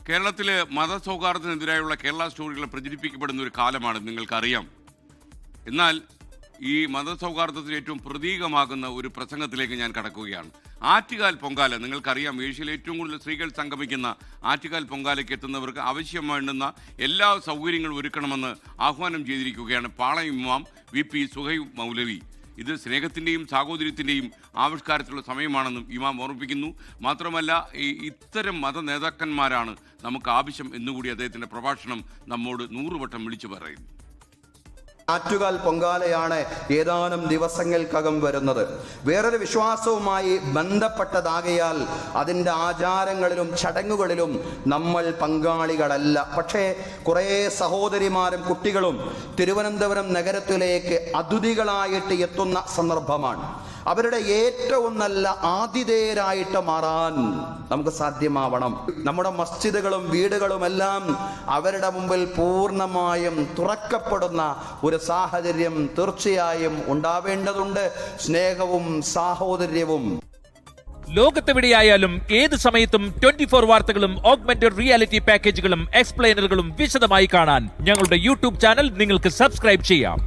കേരളത്തിലെ മതസൗഹാർദ്ദത്തിനെതിരായുള്ള കേരള സ്റ്റോറികൾ പ്രചരിപ്പിക്കപ്പെടുന്ന ഒരു കാലമാണ്, നിങ്ങൾക്കറിയാം. എന്നാൽ ഈ മതസൗഹാർദ്ദത്തിന് ഏറ്റവും പ്രതീകമാകുന്ന ഒരു പ്രസംഗത്തിലേക്ക് ഞാൻ കടക്കുകയാണ്. ആറ്റുകാൽ പൊങ്കാല നിങ്ങൾക്കറിയാം. ഏഷ്യയിൽ ഏറ്റവും കൂടുതൽ സ്ത്രീകൾ സംഗമിക്കുന്ന ആറ്റുകാൽ പൊങ്കാലയ്ക്ക് എത്തുന്നവർക്ക് ആവശ്യമായിരുന്ന എല്ലാ സൗകര്യങ്ങളും ഒരുക്കണമെന്ന് ആഹ്വാനം ചെയ്തിരിക്കുകയാണ് പാളയം ഇമാം VP സുഹൈബ് മൗലവി. ഇത് സ്നേഹത്തിൻ്റെയും സാഹോദര്യത്തിൻ്റെയും ആവിഷ്കാരത്തിലുള്ള സമയമാണെന്നും ഇമാം ഓർമ്മിപ്പിക്കുന്നു. മാത്രമല്ല, ഇത്തരം മത നേതാക്കന്മാരാണ് നമുക്ക് ആവശ്യം എന്നുകൂടി അദ്ദേഹത്തിൻ്റെ പ്രഭാഷണം നമ്മോട് 100 വട്ടം വിളിച്ചു പറയുന്നു. ആറ്റുകാൽ പൊങ്കാലയാണ് ഏതാനും ദിവസങ്ങൾക്കകം വരുന്നത്. വേറൊരു വിശ്വാസവുമായി ബന്ധപ്പെട്ടതാകയാൽ അതിൻ്റെ ആചാരങ്ങളിലും ചടങ്ങുകളിലും നമ്മൾ പങ്കാളികളല്ല. പക്ഷേ കുറേ സഹോദരിമാരും കുട്ടികളും തിരുവനന്തപുരം നഗരത്തിലേക്ക് അതിഥികളായിട്ട് എത്തുന്ന സന്ദർഭമാണ്. അവരുടെ ഏറ്റവും നല്ല ആതിഥേയരായിട്ട് മാറാൻ നമുക്ക് സാധ്യമാവണം. നമ്മുടെ മസ്ജിദുകളും വീടുകളുമെല്ലാം അവരുടെ മുമ്പിൽ പൂർണ്ണമായും തുറക്കപ്പെടുന്ന ഒരു സാഹചര്യം തീർച്ചയായും ഉണ്ടാവേണ്ടതുണ്ട്. സ്നേഹവും സാഹോദര്യവും. ലോകത്തെവിടെയായാലും ഏത് സമയത്തും 24 വാർത്തകളും ഓഗ്മെന്റഡ് റിയാലിറ്റി പാക്കേജുകളും എക്സ്പ്ലെയിനറുകളും വിശദമായി കാണാൻ ഞങ്ങളുടെ YouTube ചാനൽ നിങ്ങൾക്ക് സബ്സ്ക്രൈബ് ചെയ്യാം.